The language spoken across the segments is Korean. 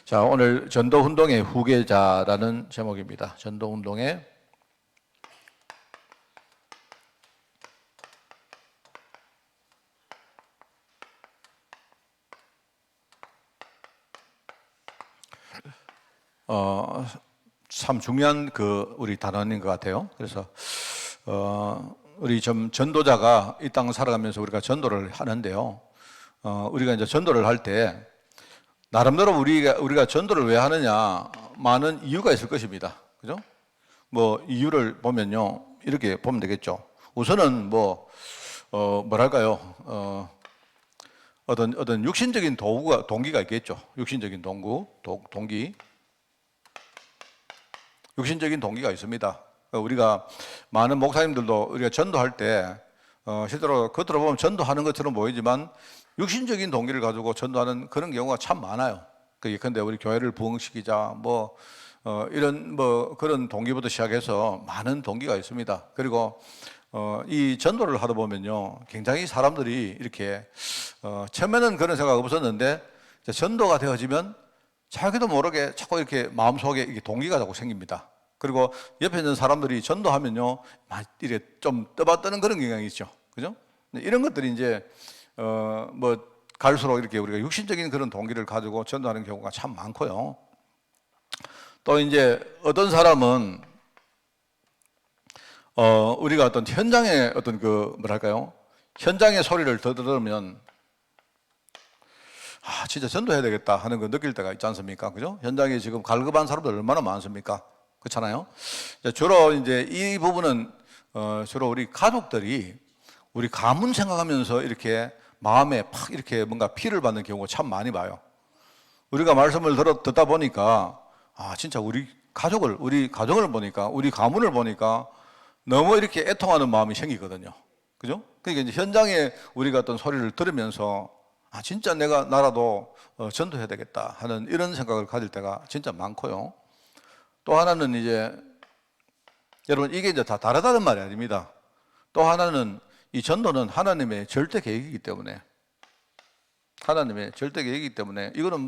자, 오늘 전도운동의 후계자라는 제목입니다. 전도운동의 참 중요한 우리 단원인 것 같아요. 그래서 우리 좀 전도자가 이 땅을 살아가면서 우리가 전도를 하는데요. 우리가 이제 전도를 할 때 나름대로 우리가 전도를 왜 하느냐, 많은 이유가 있을 것입니다. 그죠? 뭐 이유를 보면요, 이렇게 보면 되겠죠. 우선은 뭐랄까요, 어떤 육신적인 동기가 있겠죠. 육신적인 동기. 육신적인 동기가 있습니다. 우리가 많은 목사님들도 우리가 전도할 때 실제로 겉으로 보면 전도하는 것처럼 보이지만 육신적인 동기를 가지고 전도하는 그런 경우가 참 많아요. 예컨대 우리 교회를 부흥시키자 이런 그런 동기부터 시작해서 많은 동기가 있습니다. 그리고 이 전도를 하다 보면요, 굉장히 사람들이 이렇게 처음에는 그런 생각 없었는데 전도가 되어지면 자기도 모르게 자꾸 이렇게 마음속에 이렇게 동기가 자꾸 생깁니다. 그리고 옆에 있는 사람들이 전도하면요, 이렇게 좀 떠받드는 그런 경향이 있죠. 그죠? 이런 것들이 이제 갈수록 이렇게 우리가 육신적인 그런 동기를 가지고 전도하는 경우가 참 많고요. 또 이제 어떤 사람은 우리가 어떤 현장의 어떤 뭐랄까요, 현장의 소리를 더 들으면 진짜 전도해야 되겠다 하는 거 느낄 때가 있지 않습니까? 그죠? 현장에 지금 갈급한 사람들 얼마나 많습니까? 그렇잖아요? 주로 이제 이 부분은 주로 우리 가족들이 우리 가문 생각하면서 이렇게 마음에 팍 이렇게 뭔가 피를 받는 경우가 참 많이 봐요. 우리가 말씀을 듣다 보니까 진짜 우리 가족을 보니까, 우리 가문을 보니까 너무 이렇게 애통하는 마음이 생기거든요. 그죠? 그러니까 이제 현장에 우리가 어떤 소리를 들으면서 진짜 나라도 전도해야 되겠다 하는 이런 생각을 가질 때가 진짜 많고요. 또 하나는 이제 여러분, 이게 이제 다 다르다는 말이 아닙니다. 또 하나는 이 전도는 하나님의 절대 계획이기 때문에, 이거는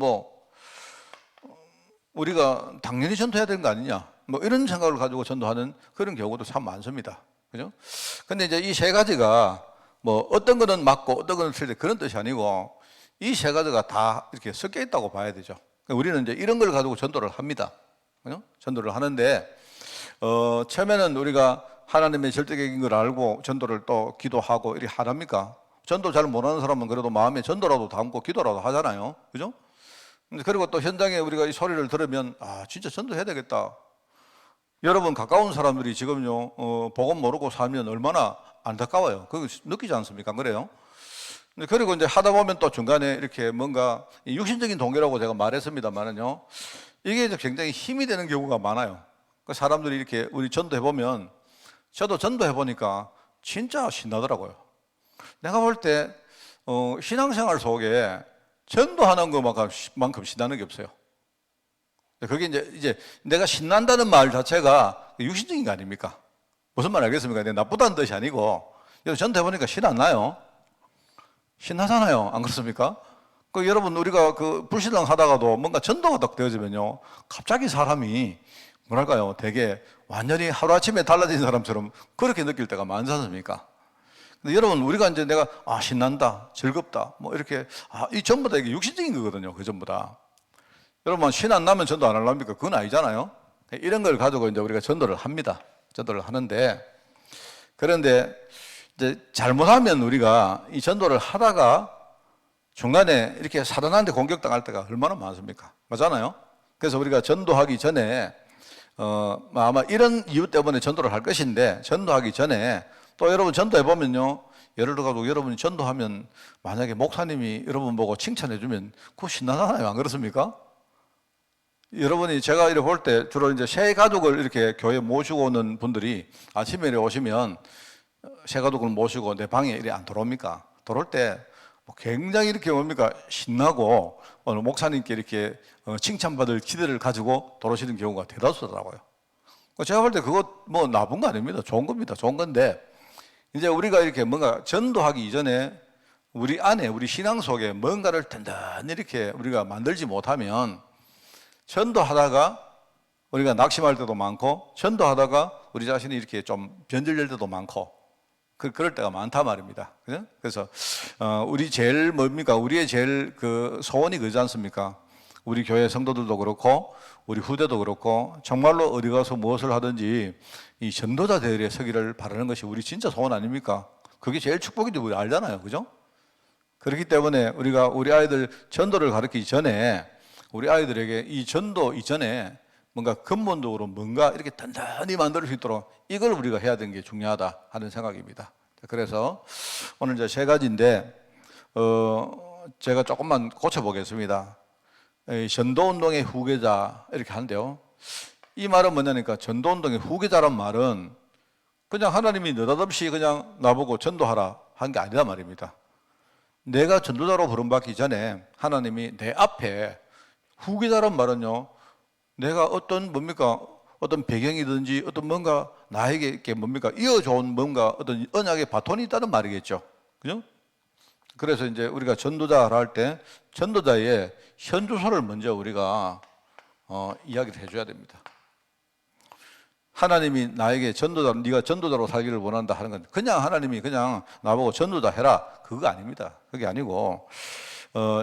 우리가 당연히 전도해야 되는 거 아니냐, 이런 생각을 가지고 전도하는 그런 경우도 참 많습니다. 그죠? 근데 이제 이 세 가지가 어떤 거는 맞고 어떤 거는 틀리다 그런 뜻이 아니고, 이 세 가지가 다 이렇게 섞여 있다고 봐야 되죠. 우리는 이제 이런 걸 가지고 전도를 합니다. 그죠? 전도를 하는데, 처음에는 우리가 하나님의 절대적인 걸 알고 전도를 또 기도하고 이렇게 하랍니까? 전도 잘 못하는 사람은 그래도 마음에 전도라도 담고 기도라도 하잖아요. 그죠? 그리고 또 현장에 우리가 이 소리를 들으면 진짜 전도해야 되겠다. 여러분, 가까운 사람들이 지금요, 복음 모르고 살면 얼마나 안타까워요. 그거 느끼지 않습니까? 그래요? 그리고 이제 하다 보면 또 중간에 이렇게 뭔가 육신적인 동기라고 제가 말했습니다만은요, 이게 굉장히 힘이 되는 경우가 많아요. 사람들이 이렇게 우리 전도해보면, 저도 전도해보니까 진짜 신나더라고요. 내가 볼 때 신앙생활 속에 전도하는 것만큼 신나는 게 없어요. 그게 이제 내가 신난다는 말 자체가 육신적인 거 아닙니까? 무슨 말 알겠습니까? 내가 나쁘다는 뜻이 아니고, 전도해보니까 신 안 나요? 신나잖아요. 안 그렇습니까? 여러분, 우리가 불신앙 하다가도 뭔가 전도가 딱 되어지면요, 갑자기 사람이 뭐랄까요, 되게 완전히 하루아침에 달라진 사람처럼 그렇게 느낄 때가 많지 않습니까? 근데 여러분, 우리가 이제 내가 신난다, 즐겁다, 이렇게 이 전부 다 이게 육신적인 거거든요. 그 전부 다. 여러분, 신 안 나면 전도 안 하랍니까? 그건 아니잖아요. 이런 걸 가지고 이제 우리가 전도를 합니다. 전도를 하는데, 그런데 이제 잘못하면 우리가 이 전도를 하다가 중간에 이렇게 사단한테 공격당할 때가 얼마나 많습니까? 맞잖아요? 그래서 우리가 전도하기 전에 아마 이런 이유 때문에 전도를 할 것인데, 전도하기 전에 또 여러분 전도해보면요, 예를 들어서 여러분이 전도하면 만약에 목사님이 여러분 보고 칭찬해주면 그거 신나잖아요. 안 그렇습니까? 여러분이 제가 이렇게 볼 때 주로 이제 새 가족을 이렇게 교회에 모시고 오는 분들이 아침에 이렇게 오시면 새 가족을 모시고 내 방에 이렇게 안 들어옵니까? 들어올 때 굉장히 이렇게 신나고 오늘 목사님께 이렇게 칭찬받을 기대를 가지고 들어오시는 경우가 대다수더라고요. 제가 볼 때 그거 나쁜 거 아닙니다. 좋은 겁니다. 좋은 건데, 이제 우리가 이렇게 뭔가 전도하기 이전에 우리 안에, 우리 신앙 속에 뭔가를 든든히 이렇게 우리가 만들지 못하면 전도하다가 우리가 낙심할 때도 많고, 전도하다가 우리 자신이 이렇게 좀 변질될 때도 많고, 그럴 때가 많단 말입니다. 그죠? 그래서, 우리 제일 뭡니까? 우리의 제일 그 소원이 그지 않습니까? 우리 교회 성도들도 그렇고, 우리 후대도 그렇고, 정말로 어디 가서 무엇을 하든지 이 전도자들의 서기를 바라는 것이 우리 진짜 소원 아닙니까? 그게 제일 축복인지 우리 알잖아요. 그죠? 그렇기 때문에 우리가 우리 아이들 전도를 가르치기 전에 우리 아이들에게 이 전도 이전에 뭔가 근본적으로 뭔가 이렇게 단단히 만들 수 있도록 이걸 우리가 해야 되는 게 중요하다 하는 생각입니다. 그래서 오늘 이제 세 가지인데, 제가 조금만 고쳐보겠습니다. 전도운동의 후계자 이렇게 하는데요. 이 말은 뭐냐니까 전도운동의 후계자란 말은 그냥 하나님이 느닷없이 그냥 나보고 전도하라 한 게 아니란 말입니다. 내가 전도자로 부름받기 전에 하나님이 내 앞에 후계자란 말은요, 내가 어떤 뭡니까? 어떤 배경이든지 어떤 뭔가 나에게 이렇게 뭡니까? 이어져온 뭔가 어떤 언약의 바톤이 있다는 말이겠죠. 그죠? 그래서 이제 우리가 전도자를 할 때 전도자의 현주소를 먼저 우리가 이야기를 해줘야 됩니다. 하나님이 나에게 전도자, 네가 전도자로 살기를 원한다 하는 건 그냥 하나님이 그냥 나보고 전도자 해라 그거 아닙니다. 그게 아니고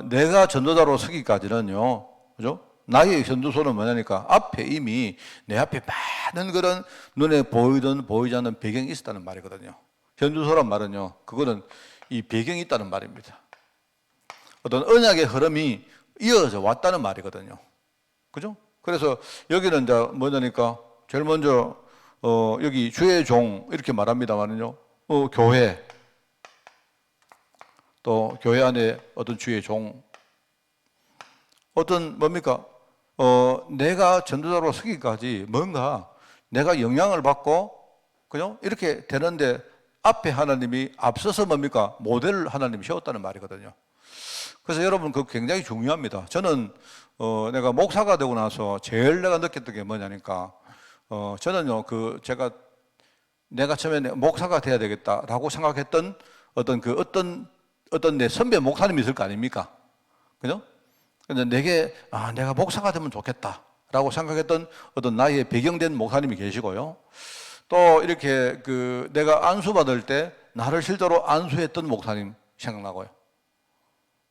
내가 전도자로 서기까지는요, 그죠? 나의 현주소는 뭐냐니까 앞에 이미 내 앞에 많은 그런 눈에 보이든 보이지 않는 배경이 있었다는 말이거든요. 현주소란 말은요, 그거는 이 배경이 있다는 말입니다. 어떤 언약의 흐름이 이어져 왔다는 말이거든요. 그죠? 그래서 여기는 이제 뭐냐니까 제일 먼저 여기 주의 종 이렇게 말합니다만은요, 교회, 또 교회 안에 어떤 주의 종, 어떤 뭡니까? 내가 전도자로 서기까지 뭔가 내가 영향을 받고, 그죠? 이렇게 되는데 앞에 하나님이 앞서서 뭡니까? 모델을 하나님이 세웠다는 말이거든요. 그래서 여러분 그거 굉장히 중요합니다. 저는 내가 목사가 되고 나서 제일 내가 느꼈던 게 뭐냐니까 저는요 내가 처음에 목사가 돼야 되겠다라고 생각했던 어떤 내 선배 목사님이 있을 거 아닙니까? 그죠? 근데 내가 목사가 되면 좋겠다라고 생각했던 어떤 나의 배경된 목사님이 계시고요. 또 이렇게 내가 안수받을 때 나를 실제로 안수했던 목사님 생각나고요.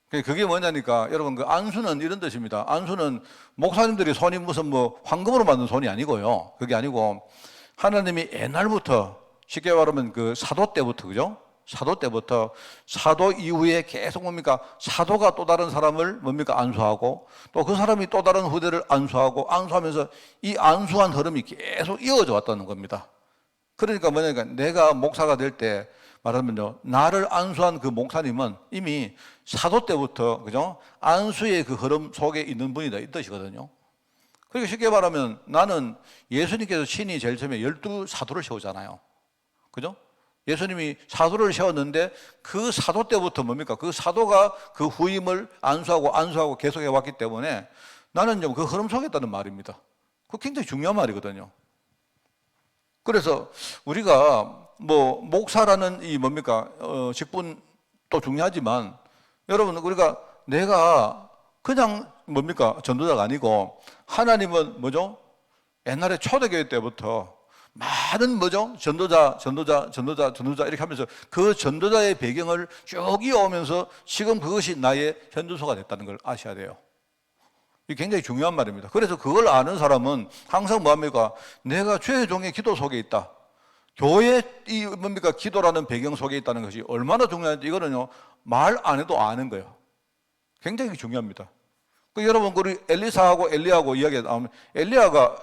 그게 뭐냐니까 여러분 그 안수는 이런 뜻입니다. 안수는 목사님들이 손이 무슨 뭐 황금으로 만든 손이 아니고요. 그게 아니고 하나님이 옛날부터 쉽게 말하면 그 사도 때부터, 그죠? 사도 때부터 사도 이후에 계속 뭡니까? 사도가 또 다른 사람을 뭡니까? 안수하고 또 그 사람이 또 다른 후대를 안수하고 안수하면서 이 안수한 흐름이 계속 이어져 왔다는 겁니다. 그러니까 뭐냐니까 내가 목사가 될 때 말하면요, 나를 안수한 그 목사님은 이미 사도 때부터, 그죠? 안수의 그 흐름 속에 있는 분이다, 이 뜻이거든요. 그러니까 쉽게 말하면 나는 예수님께서 친히 제일 처음에 12사도를 세우잖아요. 그죠? 예수님이 사도를 세웠는데 그 사도 때부터 뭡니까? 그 사도가 그 후임을 안수하고 계속해 왔기 때문에 나는 좀 그 흐름 속에 있다는 말입니다. 그거 굉장히 중요한 말이거든요. 그래서 우리가 뭐 목사라는 이 뭡니까 직분도 중요하지만 여러분 우리가 내가 그냥 뭡니까 전도자가 아니고 하나님은 뭐죠? 옛날에 초대교회 때부터 많은 뭐죠? 전도자 이렇게 하면서 그 전도자의 배경을 쭉 이어오면서 지금 그것이 나의 현주소가 됐다는 걸 아셔야 돼요. 이게 굉장히 중요한 말입니다. 그래서 그걸 아는 사람은 항상 뭐합니까? 내가 주의 종의 기도 속에 있다. 교회 이 뭡니까? 기도라는 배경 속에 있다는 것이 얼마나 중요한지 이거는요 말 안 해도 아는 거예요. 굉장히 중요합니다. 여러분 우리 엘리사하고 엘리야하고 이야기 나오면 엘리야가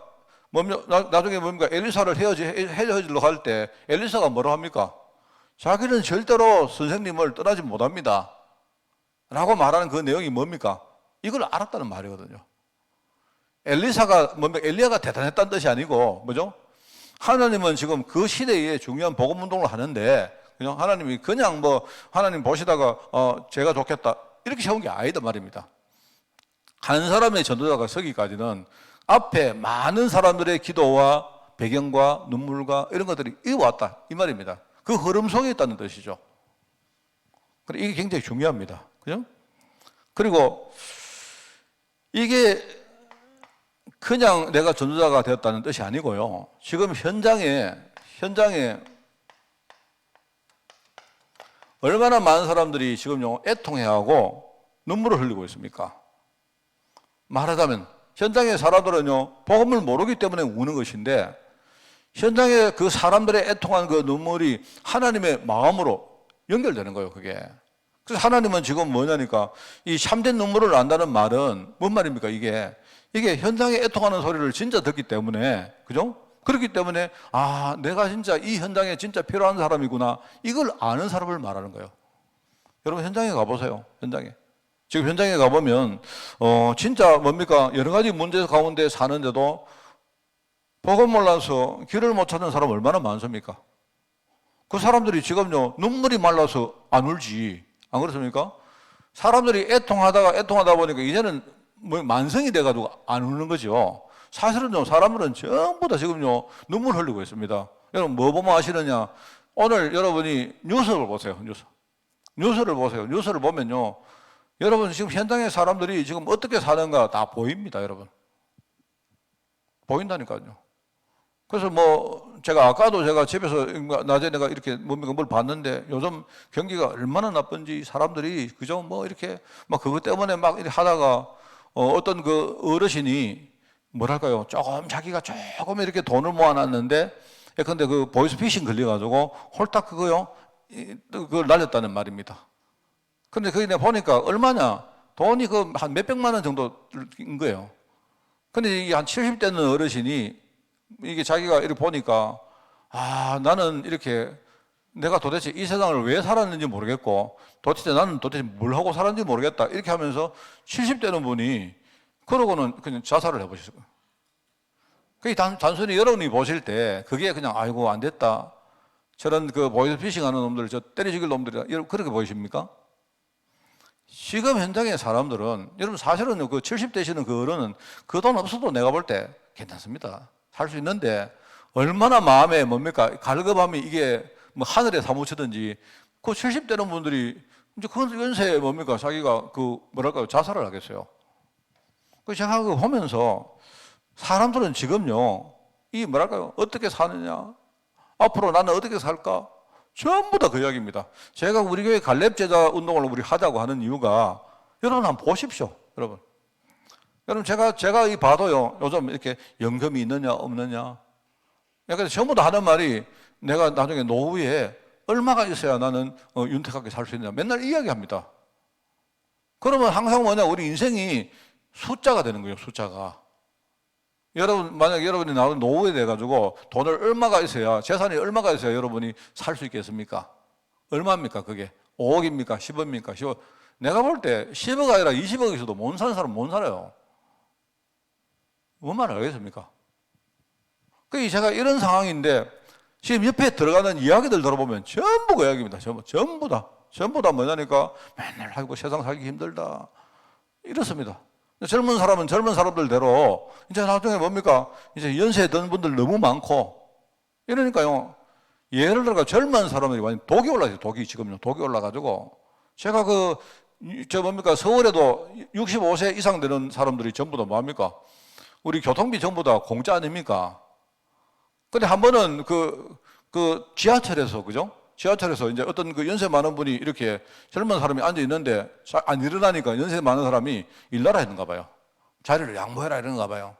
나중에 뭡니까? 엘리사를 헤어지려고 할 때 엘리사가 뭐라고 합니까? 자기는 절대로 선생님을 떠나지 못합니다. 라고 말하는 그 내용이 뭡니까? 이걸 알았다는 말이거든요. 엘리야가 대단했다는 뜻이 아니고 뭐죠? 하나님은 지금 그 시대에 중요한 복음 운동을 하는데 그냥 하나님이 그냥 하나님 보시다가 제가 좋겠다 이렇게 세운 게 아니다 말입니다. 한 사람의 전도자가 서기까지는 앞에 많은 사람들의 기도와 배경과 눈물과 이런 것들이 이어왔다 이 말입니다. 그 흐름 속에 있다는 뜻이죠. 이게 굉장히 중요합니다. 그죠? 그리고 이게 그냥 내가 전도자가 되었다는 뜻이 아니고요. 지금 현장에 얼마나 많은 사람들이 지금요 애통해하고 눈물을 흘리고 있습니까? 말하자면 현장의 사람들은요 복음을 모르기 때문에 우는 것인데 현장에 그 사람들의 애통한 그 눈물이 하나님의 마음으로 연결되는 거예요. 그게. 그래서 하나님은 지금 뭐냐니까 이 참된 눈물을 난다는 말은 뭔 말입니까? 이게 현장에 애통하는 소리를 진짜 듣기 때문에, 그죠? 그렇기 때문에 아 내가 진짜 이 현장에 진짜 필요한 사람이구나 이걸 아는 사람을 말하는 거예요. 여러분 현장에 가보세요. 현장에 지금 현장에 가보면 진짜 뭡니까 여러 가지 문제 가운데 사는데도 복음 몰라서 길을 못 찾는 사람 얼마나 많습니까? 그 사람들이 지금요 눈물이 말라서 안 울지 안 그렇습니까? 사람들이 애통하다 보니까 이제는 뭐 만성이 돼가지고 안 우는 거죠. 사실은요 사람들은 전부 다 지금요 눈물 흘리고 있습니다. 여러분 뭐 보면 아시느냐? 오늘 여러분이 뉴스를 보세요. 뉴스를 보세요. 뉴스를 보면요 여러분 지금 현장의 사람들이 지금 어떻게 사는가 다 보입니다. 여러분 보인다니까요. 그래서 뭐 제가 아까도 제가 집에서 낮에 내가 이렇게 뭡니까 뭘 봤는데 요즘 경기가 얼마나 나쁜지 사람들이 그죠 뭐 이렇게 막 그것 때문에 막 이렇게 하다가 어떤 그 어르신이 뭐랄까요 조금 자기가 조금 이렇게 돈을 모아놨는데 근데 그 보이스피싱 걸려가지고 홀딱 그거요 그걸 날렸다는 말입니다. 근데 그게 내가 보니까 얼마냐 돈이 그 한 몇백만 원 정도인 거예요. 근데 이게 한 70대는 어르신이 이게 자기가 이렇게 보니까 아 나는 이렇게 내가 도대체 이 세상을 왜 살았는지 모르겠고 나는 도대체 뭘 하고 살았는지 모르겠다 이렇게 하면서 70대는 분이 그러고는 그냥 자살을 해보셨어요. 그게 단순히 여러분이 보실 때 그게 그냥 아이고 안 됐다 저런 그 보이스피싱 하는 놈들 저 때려 죽일 놈들이다 그렇게 보이십니까? 지금 현장의 사람들은 여러분 사실은 그 70대시는 그 어른은 그 돈 없어도 내가 볼 때 괜찮습니다. 살 수 있는데 얼마나 마음에 뭡니까 갈급함이 이게 뭐 하늘에 사무치든지 그 70대는 분들이 이제 그 연세에 뭡니까 자기가 그 뭐랄까요 자살을 하겠어요. 그 제가 그거 보면서 사람들은 지금요 이 뭐랄까요 어떻게 사느냐 앞으로 나는 어떻게 살까 전부 다 그 이야기입니다. 제가 우리 교회 갈렙 제자 운동을 우리 하자고 하는 이유가 여러분 한번 보십시오. 여러분 제가 이 봐도요 요즘 이렇게 연금이 있느냐 없느냐 그러니까 전부 다 하는 말이 내가 나중에 노후에 얼마가 있어야 나는 윤택하게 살 수 있느냐 맨날 이야기합니다. 그러면 항상 뭐냐 우리 인생이 숫자가 되는 거예요. 숫자가 여러분 만약 여러분이 나중에 노후에 돼 가지고 돈을 얼마가 있어야 재산이 얼마가 있어야 여러분이 살 수 있겠습니까? 얼마입니까 그게 5억입니까 10억입니까 10억 내가 볼 때 10억 아니라 20억 있어도 못 사는 사람은 못 살아요. 뭔 말을 하겠습니까? 그 제가 이런 상황인데 지금 옆에 들어가는 이야기들 들어보면 전부 그 이야기입니다. 전부 다 뭐냐니까 맨날 하고 세상 살기 힘들다 이렇습니다. 젊은 사람은 젊은 사람들대로 이제 나중에 뭡니까 이제 연세 든 분들 너무 많고 이러니까요 예를 들어 젊은 사람들이 완전 독이 올라가요. 독이 올라가지고 제가 뭡니까 서울에도 65세 이상 되는 사람들이 전부 다 뭐합니까 우리 교통비 전부 다 공짜 아닙니까? 근데 한 번은 지하철에서, 그죠? 지하철에서 이제 어떤 그 연세 많은 분이 이렇게 젊은 사람이 앉아 있는데 안 일어나니까 연세 많은 사람이 일나라 했는가 봐요. 자리를 양보해라 이러는가 봐요.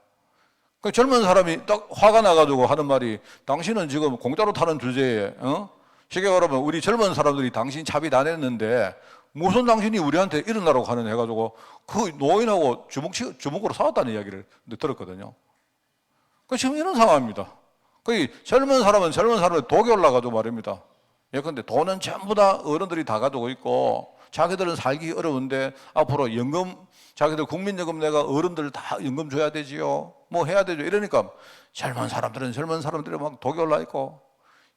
그 젊은 사람이 딱 화가 나가지고 하는 말이 당신은 지금 공짜로 타는 주제에, 쉽게 말하면 우리 젊은 사람들이 당신 차비 다 냈는데 무슨 당신이 우리한테 일어나라고 하는 해가지고 그 노인하고 주먹으로 싸웠다는 이야기를 들었거든요. 지금 이런 상황입니다. 젊은 사람은 젊은 사람의 독이 올라가지고 말입니다. 예컨대 돈은 전부 다 어른들이 다 가지고 있고 자기들은 살기 어려운데 앞으로 자기들 국민연금 내가 어른들 다 연금 줘야 되지요. 뭐 해야 되죠. 이러니까 젊은 사람들이 막 독이 올라 있고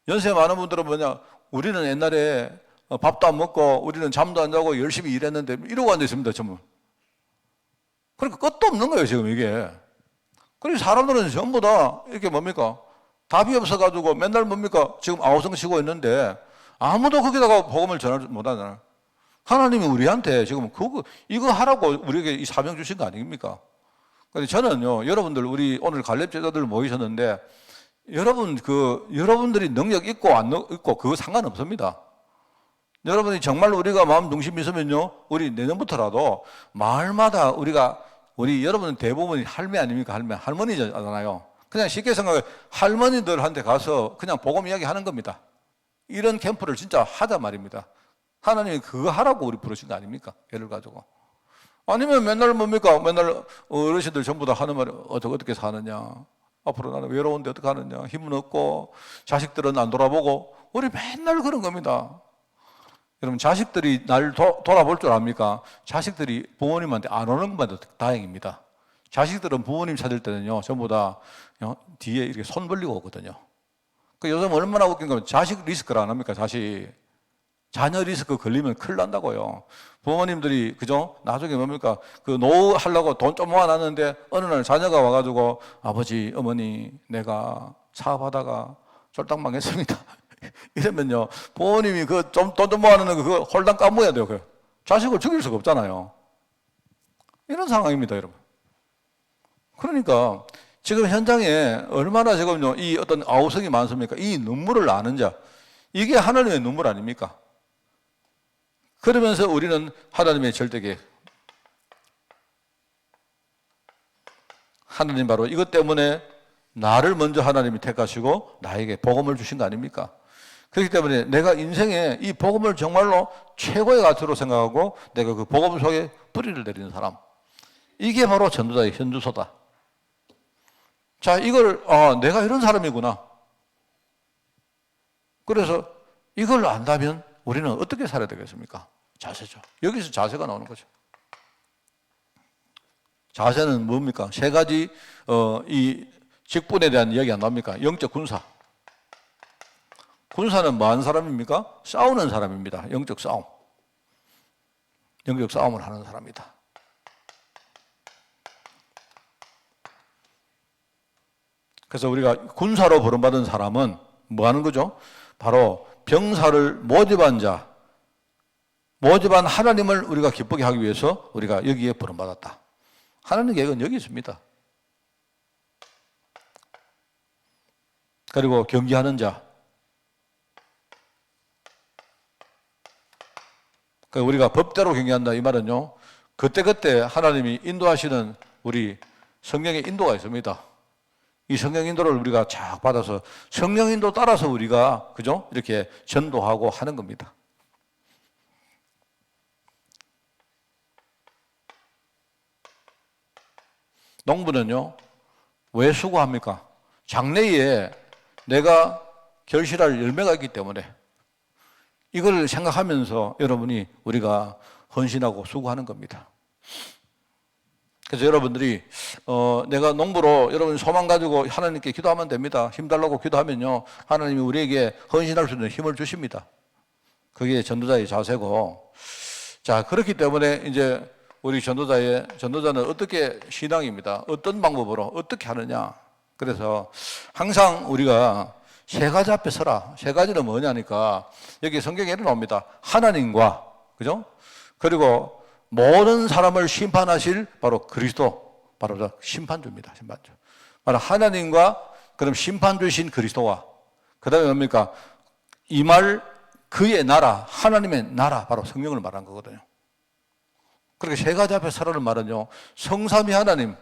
연세 많은 분들은 뭐냐 우리는 옛날에 밥도 안 먹고 우리는 잠도 안 자고 열심히 일했는데 이러고 앉아 있습니다. 전부. 그러니까 끝도 없는 거예요. 지금 이게. 그래서 사람들은 전부 다 이렇게 뭡니까 답이 없어가지고 맨날 뭡니까 지금 아우성 치고 있는데 아무도 거기다가 복음을 전하지 못하잖아요. 하나님이 우리한테 지금 이거 하라고 우리에게 이 사명 주신 거 아닙니까? 근데 저는요, 여러분들, 우리 오늘 갈렙 제자들 모이셨는데, 여러분들이 능력 있고 안 있고 그거 상관없습니다. 여러분이 정말 우리가 마음 중심이 있으면요, 우리 내년부터라도 마을마다 우리 여러분 대부분이 할매 아닙니까? 할머니잖아요. 그냥 쉽게 생각해, 할머니들한테 가서 그냥 복음 이야기 하는 겁니다. 이런 캠프를 진짜 하자 말입니다. 하나님이 그거 하라고 우리 부르신 거 아닙니까? 예를 가지고. 아니면 맨날 뭡니까? 맨날 어르신들 전부 다 하는 말이 어떻게 사느냐. 앞으로 나는 외로운데 어떻게 하느냐. 힘은 없고, 자식들은 안 돌아보고. 우리 맨날 그런 겁니다. 여러분, 자식들이 날 돌아볼 줄 압니까? 자식들이 부모님한테 안 오는 것만 다행입니다. 자식들은 부모님 찾을 때는요, 전부 다 뒤에 이렇게 손 벌리고 오거든요. 그 요즘 얼마나 웃긴 건 자식 리스크를 안 합니까? 자녀 리스크 걸리면 큰일 난다고요. 부모님들이, 그죠? 나중에 뭡니까? 그 노후 하려고 돈 좀 모아놨는데 어느 날 자녀가 와가지고 아버지, 어머니, 내가 사업하다가 쫄딱 망했습니다. 이러면요, 부모님이 돈 좀 모아놓는 그거 홀당 까먹어야 돼요. 자식을 죽일 수가 없잖아요. 이런 상황입니다, 여러분. 그러니까 지금 현장에 얼마나 지금요, 이 어떤 아우성이 많습니까? 이 눈물을 아는 자. 이게 하나님의 눈물 아닙니까? 그러면서 우리는 하나님의 절대계. 하나님 바로 이것 때문에 나를 먼저 하나님이 택하시고 나에게 복음을 주신 거 아닙니까? 그렇기 때문에 내가 인생에 이 복음을 정말로 최고의 가치로 생각하고 내가 그 복음 속에 뿌리를 내리는 사람. 이게 바로 전도자의 현주소다. 자, 이걸, 내가 이런 사람이구나. 그래서 이걸 안다면 우리는 어떻게 살아야 되겠습니까? 자세죠. 여기서 자세가 나오는 거죠. 자세는 뭡니까? 세 가지, 이 직분에 대한 이야기 안 나옵니까? 영적 군사. 군사는 뭐 하는 사람입니까? 싸우는 사람입니다. 영적 싸움. 영적 싸움을 하는 사람이다. 그래서 우리가 군사로 부름받은 사람은 뭐 하는 거죠? 바로 병사를 모집한 자, 모집한 하나님을 우리가 기쁘게 하기 위해서 우리가 여기에 부름받았다. 하나님 계획은 여기 있습니다. 그리고 경기하는 자. 우리가 법대로 경기한다 이 말은요, 그때그때 하나님이 인도하시는 우리 성령의 인도가 있습니다. 이 성령 인도를 우리가 쫙 받아서 성령 인도 따라서 우리가, 그죠? 이렇게 전도하고 하는 겁니다. 농부는요, 왜 수고합니까? 장래에 내가 결실할 열매가 있기 때문에 이걸 생각하면서 여러분이 우리가 헌신하고 수고하는 겁니다. 그래서 여러분들이 내가 농부로 여러분 소망 가지고 하나님께 기도하면 됩니다. 힘달라고 기도하면요, 하나님이 우리에게 헌신할 수 있는 힘을 주십니다. 그게 전도자의 자세고, 자, 그렇기 때문에 이제 우리 전도자는 어떻게 신앙입니다. 어떤 방법으로 어떻게 하느냐. 그래서 항상 우리가 세 가지 앞에 서라. 세 가지는 뭐냐니까 여기 성경에 나옵니다. 하나님과, 그죠? 그리고 모든 사람을 심판하실 바로 그리스도, 바로 심판주입니다. 심판주. 바로 하나님과 그럼 심판주신 그리스도와, 그 다음에 뭡니까? 이 말 그의 나라, 하나님의 나라, 바로 성령을 말한 거거든요. 그렇게 세 가지 앞에 서라는 말은요, 성삼위 하나님,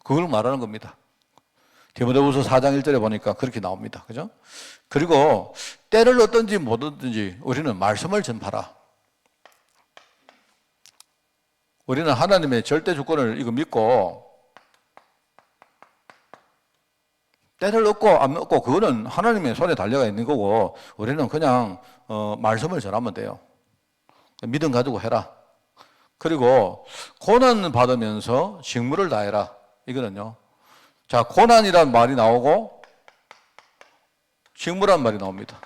그걸 말하는 겁니다. 디모데후서 4장 1절에 보니까 그렇게 나옵니다. 그죠? 그리고 때를 얻든지 못 얻든지 우리는 말씀을 전파라. 우리는 하나님의 절대 주권을 이거 믿고, 때를 얻고 안 얻고 그거는 하나님의 손에 달려가 있는 거고, 우리는 그냥 말씀을 전하면 돼요. 믿음 가지고 해라. 그리고 고난 받으면서 직무를 다해라. 이거는요, 자, 고난이란 말이 나오고 직무란 말이 나옵니다.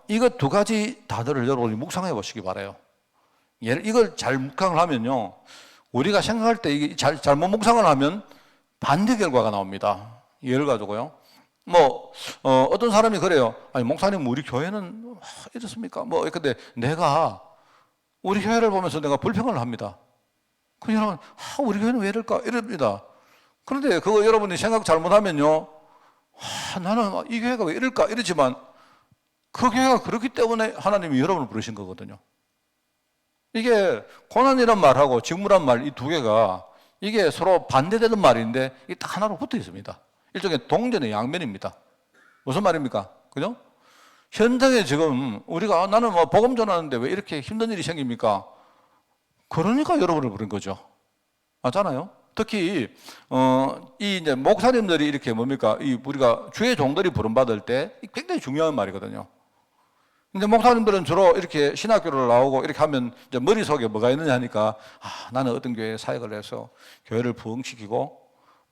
이거 두 가지 단어를 여러분이 묵상해 보시기 바라요. 이걸 잘 묵상을 하면요, 우리가 생각할 때 이게 잘못 묵상을 하면 반대 결과가 나옵니다. 예를 가지고요, 어떤 사람이 그래요. 아니, 목사님, 우리 교회는 이렇습니까? 근데 내가 우리 교회를 보면서 내가 불평을 합니다. 그 여러분, 우리 교회는 왜 이럴까? 이럽니다. 그런데 그거 여러분이 생각 잘못하면요. 나는 이 교회가 왜 이럴까? 이러지만 그 교회가 그렇기 때문에 하나님이 여러분을 부르신 거거든요. 이게 고난이란 말하고 직무란 말 이 두 개가 이게 서로 반대되는 말인데 이게 딱 하나로 붙어 있습니다. 일종의 동전의 양면입니다. 무슨 말입니까? 그죠? 현장에 지금 우리가 나는 복음 전하는데 왜 이렇게 힘든 일이 생깁니까? 그러니까 여러분을 부른 거죠. 맞잖아요? 특히 이 이제 목사님들이 이렇게 뭡니까? 이 우리가 주의 종들이 부름받을 때 굉장히 중요한 말이거든요. 근데 목사님들은 주로 이렇게 신학교를 나오고 이렇게 하면 이제 머릿속에 뭐가 있느냐 하니까 나는 어떤 교회에 사역을 해서 교회를 부흥시키고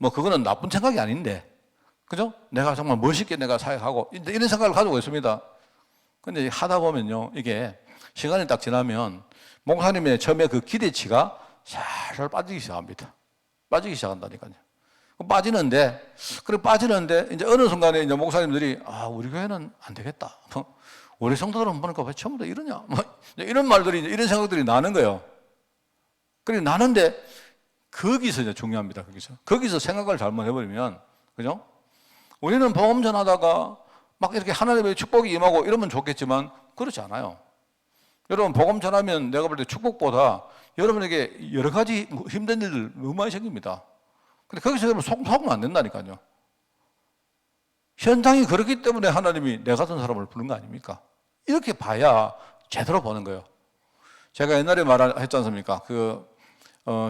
그거는 나쁜 생각이 아닌데 그죠? 내가 정말 멋있게 내가 사역하고 이런 생각을 가지고 있습니다. 근데 하다 보면요 이게 시간이 딱 지나면 목사님의 처음에 그 기대치가 살살 빠지기 시작합니다. 빠지기 시작한다니까요. 빠지는데 이제 어느 순간에 이제 목사님들이 우리 교회는 안 되겠다. 우리 성도들은 보니까 왜 전부 다 이러냐? 이런 말들이, 이런 생각들이 나는 거예요. 그리고 나는데, 거기서 이제 중요합니다, 거기서 생각을 잘못해버리면, 그죠? 우리는 복음 전하다가 막 이렇게 하나님의 축복이 임하고 이러면 좋겠지만, 그렇지 않아요. 여러분, 복음 전하면 내가 볼 때 축복보다 여러분에게 여러 가지 힘든 일들 너무 많이 생깁니다. 근데 거기서 여러분 속으면 안 된다니까요. 현장이 그렇기 때문에 하나님이 내 같은 사람을 부른 거 아닙니까? 이렇게 봐야 제대로 보는 거예요. 제가 옛날에 말했지 않습니까?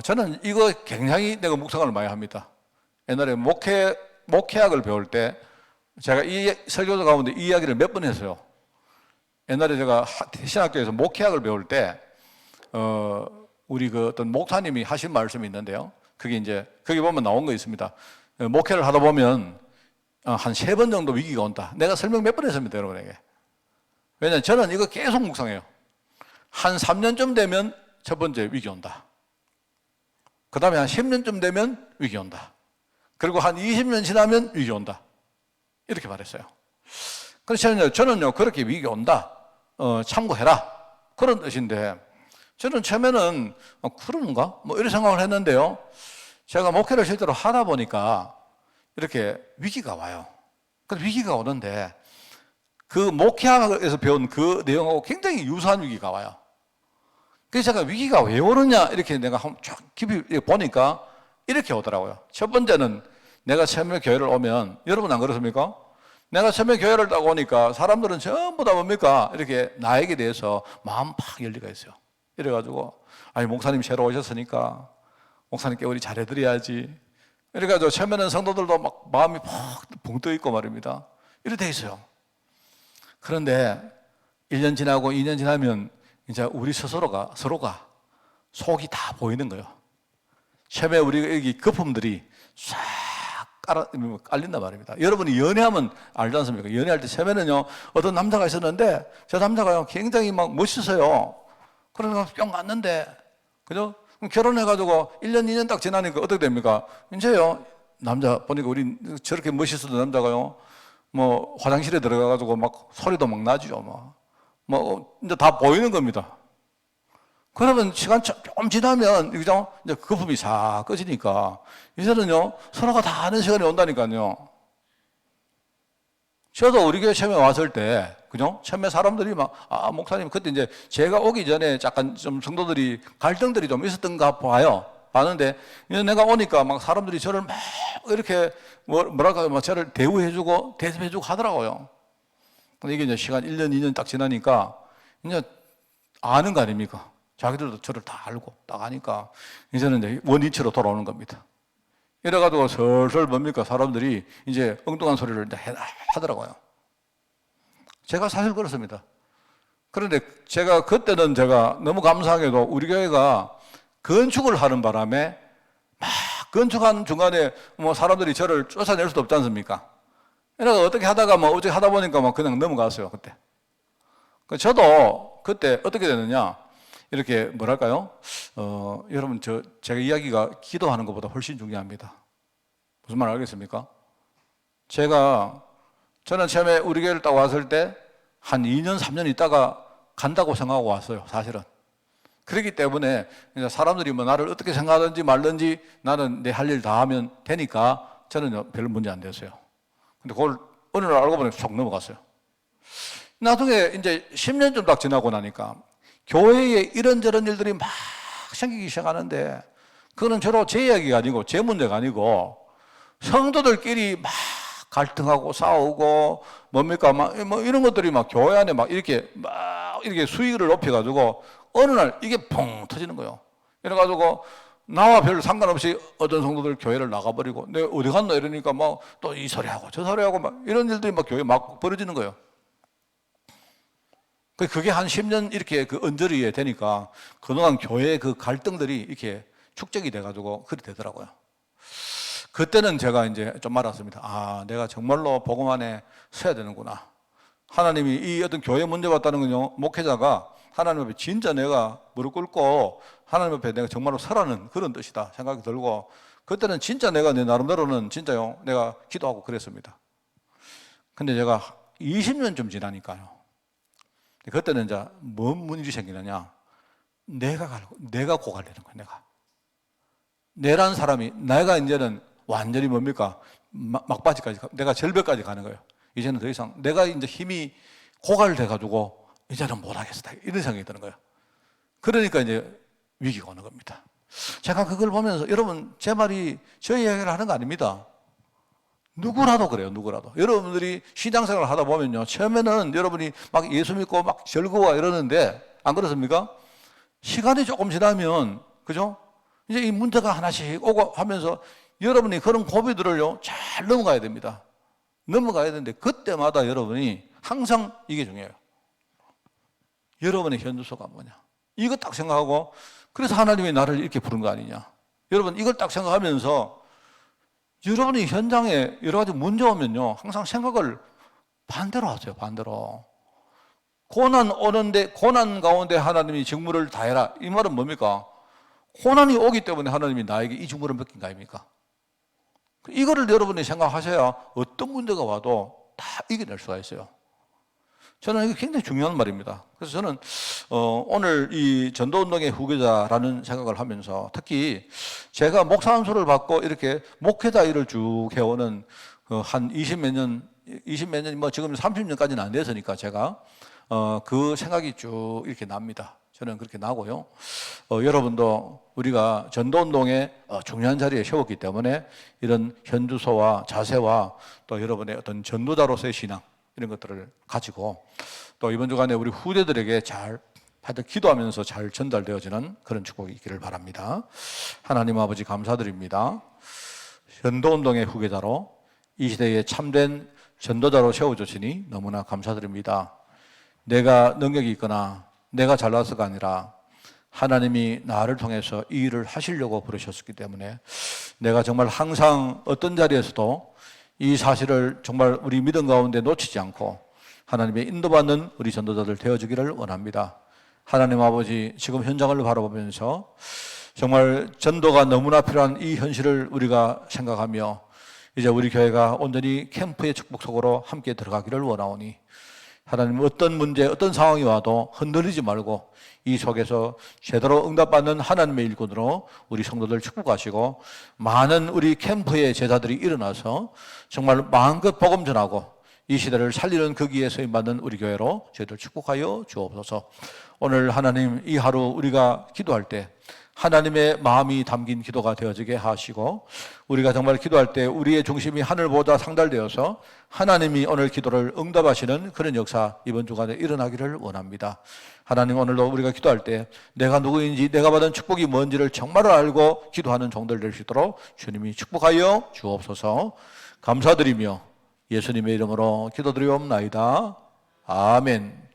저는 이거 굉장히 내가 묵상을 많이 합니다. 옛날에 목회학을 배울 때 제가 이 설교도 가운데 이 이야기를 몇 번 했어요. 옛날에 제가 신학교에서 목회학을 배울 때, 우리 어떤 목사님이 하신 말씀이 있는데요. 그게 이제, 거기 보면 나온 거 있습니다. 목회를 하다 보면 한 3번 정도 위기가 온다. 내가 설명 몇 번 했습니다, 여러분에게. 왜냐하면 저는 이거 계속 묵상해요. 한 3년쯤 되면 첫 번째 위기 온다. 그 다음에 한 10년쯤 되면 위기 온다. 그리고 한 20년 지나면 위기 온다. 이렇게 말했어요. 그래서 저는요, 그렇게 위기 온다. 참고해라. 그런 뜻인데, 저는 처음에는, 그런가? 이런 생각을 했는데요. 제가 목회를 실제로 하다 보니까, 이렇게 위기가 와요. 그 위기가 오는데, 그 목회학에서 배운 그 내용하고 굉장히 유사한 위기가 와요. 그래서 제가 위기가 왜 오느냐, 이렇게 내가 쫙 깊이 보니까, 이렇게 오더라고요. 첫 번째는 내가 처음에 교회를 오면, 여러분 안 그렇습니까? 내가 처음에 교회를 딱 오니까 사람들은 전부 다 뭡니까? 이렇게 나에게 대해서 마음 팍 열리가 있어요. 이래가지고, 아니, 목사님 새로 오셨으니까, 목사님께 우리 잘해드려야지. 이래가지고 처음에는 성도들도 막 마음이 팍 붕 떠 있고 말입니다. 이렇게 돼 있어요. 그런데 1년 지나고 2년 지나면 이제 우리 서로가 속이 다 보이는 거예요. 처음에 우리 여기 거품들이 싹 깔린단 말입니다. 여러분이 연애하면 알지 않습니까? 연애할 때 처음에는요, 어떤 남자가 있었는데, 저 남자가요, 굉장히 막 멋있어요. 그러니까 뿅 갔는데, 그죠? 결혼해가지고 1년, 2년 딱 지나니까 어떻게 됩니까? 이제요, 남자, 보니까 우리 저렇게 멋있었던 남자가요, 화장실에 들어가가지고 막 소리도 막 나죠. 이제 다 보이는 겁니다. 그러면 시간 좀 지나면, 그죠? 이제 거품이 싹 꺼지니까, 이제는요, 서로가 다 아는 시간이 온다니까요. 저도 우리 교회 처음에 왔을 때, 그죠? 처음에 사람들이 목사님, 그때 이제 제가 오기 전에 약간 좀 성도들이 갈등들이 좀 있었던가 봐요. 봤는데, 이제 내가 오니까 막 사람들이 저를 막 이렇게, 뭐랄까요, 막 저를 대우해주고, 대접해주고 하더라고요. 근데 이게 이제 시간 1년, 2년 딱 지나니까, 이제 아는 거 아닙니까? 자기들도 저를 다 알고 딱 아니까 이제는 이제 원위치로 돌아오는 겁니다. 이래가지고 슬슬 뭡니까? 사람들이 이제 엉뚱한 소리를 이제 하더라고요. 제가 사실 그렇습니다. 그런데 그때는 제가 너무 감사하게도 우리 교회가 건축을 하는 바람에 막 건축하는 중간에 사람들이 저를 쫓아낼 수도 없지 않습니까? 그래서 어떻게 하다가 어떻게 하다 보니까 그냥 넘어갔어요, 그때. 저도 그때 어떻게 되느냐? 이렇게 뭐랄까요? 여러분 제가 이야기가 기도하는 것보다 훨씬 중요합니다. 무슨 말 알겠습니까? 제가 저는 처음에 우리 교회를 딱 왔을 때 한 2년, 3년 있다가 간다고 생각하고 왔어요, 사실은. 그렇기 때문에 사람들이 뭐 나를 어떻게 생각하든지 말든지 나는 내 할 일 다 하면 되니까 저는 별로 문제 안 됐어요. 근데 그걸 어느 날 알고 보니까 쏙 넘어갔어요. 나중에 이제 10년 좀 딱 지나고 나니까 교회에 이런저런 일들이 막 생기기 시작하는데 그거는 저로 제 이야기가 아니고 제 문제가 아니고 성도들끼리 막 갈등하고 싸우고 뭡니까 막 뭐 이런 것들이 막 교회 안에 막 이렇게 수위를 높여가지고 어느 날 이게 펑 터지는 거예요. 이래가지고 나와 별 상관없이 어떤 성도들 교회를 나가버리고 내가 어디 갔나 이러니까 막 또 이 소리하고 저 소리하고 막 이런 일들이 막 교회에 막 벌어지는 거예요. 그게 한 10년 이렇게 그 언저리에 되니까 그동안 교회의 그 갈등들이 이렇게 축적이 돼가지고 그렇게 되더라고요. 그때는 제가 이제 좀 알았습니다. 아, 내가 정말로 복음 안에 서야 되는구나. 하나님이 이 어떤 교회 문제 봤다는 건요, 목회자가 하나님 앞에 진짜 내가 무릎 꿇고 하나님 앞에 내가 정말로 서라는 그런 뜻이다 생각이 들고 그때는 진짜 내가 내 나름대로는 진짜요, 내가 기도하고 그랬습니다. 근데 제가 20년쯤 지나니까요. 그때는 이제 뭔 문제 생기느냐? 내가 고갈되는 거예요, 내가. 내란 사람이, 내가 이제는 완전히 뭡니까? 막바지까지, 내가 절벽까지 가는 거예요. 이제는 더 이상 내가 이제 힘이 고갈돼가지고 이제는 못하겠다. 이런 생각이 드는 거예요. 그러니까 이제 위기가 오는 겁니다. 제가 그걸 보면서 여러분, 제 말이 저 이야기를 하는 거 아닙니다. 누구라도 그래요, 누구라도. 여러분들이 신앙생활을 하다 보면요, 처음에는 여러분이 막 예수 믿고 막 즐거워 이러는데, 안 그렇습니까? 시간이 조금 지나면, 그죠? 이제 이 문제가 하나씩 오고 하면서 여러분이 그런 고비들을요, 잘 넘어가야 됩니다. 넘어가야 되는데, 그때마다 여러분이 항상 이게 중요해요. 여러분의 현주소가 뭐냐. 이거 딱 생각하고, 그래서 하나님이 나를 이렇게 부른 거 아니냐. 여러분, 이걸 딱 생각하면서 여러분이 현장에 여러 가지 문제 오면요, 항상 생각을 반대로 하세요, 반대로. 고난 오는데, 고난 가운데 하나님이 직무를 다해라. 이 말은 뭡니까? 고난이 오기 때문에 하나님이 나에게 이 직무를 맡긴 거 아닙니까? 이거를 여러분이 생각하셔야 어떤 문제가 와도 다 이겨낼 수가 있어요. 저는 이게 굉장히 중요한 말입니다. 그래서 저는 오늘 이 전도운동의 후계자라는 생각을 하면서 특히 제가 목사 안수를 받고 이렇게 목회자 일을 쭉 해오는 한 20몇 년, 뭐 지금 30년까지는 안 됐으니까 제가 그 생각이 쭉 이렇게 납니다. 저는 그렇게 나고요. 여러분도 우리가 전도운동에 중요한 자리에 세웠기 때문에 이런 현주소와 자세와 또 여러분의 어떤 전도자로서의 신앙 이런 것들을 가지고 또 이번 주간에 우리 후대들에게 잘 하여튼 기도하면서 잘 전달되어지는 그런 축복이 있기를 바랍니다. 하나님 아버지 감사드립니다. 전도운동의 후계자로 이 시대에 참된 전도자로 세워주시니 너무나 감사드립니다. 내가 능력이 있거나 내가 잘나서가 아니라 하나님이 나를 통해서 이 일을 하시려고 부르셨기 때문에 내가 정말 항상 어떤 자리에서도 이 사실을 정말 우리 믿음 가운데 놓치지 않고 하나님의 인도받는 우리 전도자들 되어주기를 원합니다. 하나님 아버지, 지금 현장을 바라보면서 정말 전도가 너무나 필요한 이 현실을 우리가 생각하며 이제 우리 교회가 온전히 캠프의 축복 속으로 함께 들어가기를 원하오니 하나님 어떤 문제, 어떤 상황이 와도 흔들리지 말고 이 속에서 제대로 응답받는 하나님의 일꾼으로 우리 성도들 축복하시고 많은 우리 캠프의 제자들이 일어나서 정말 마음껏 복음 전하고 이 시대를 살리는 거기에 서임받는 우리 교회로 저희들 축복하여 주옵소서. 오늘 하나님 이 하루 우리가 기도할 때 하나님의 마음이 담긴 기도가 되어지게 하시고 우리가 정말 기도할 때 우리의 중심이 하늘보다 상달되어서 하나님이 오늘 기도를 응답하시는 그런 역사 이번 주간에 일어나기를 원합니다. 하나님 오늘도 우리가 기도할 때 내가 누구인지 내가 받은 축복이 뭔지를 정말로 알고 기도하는 종들 될 수 있도록 주님이 축복하여 주옵소서. 감사드리며 예수님의 이름으로 기도드리옵나이다. 아멘.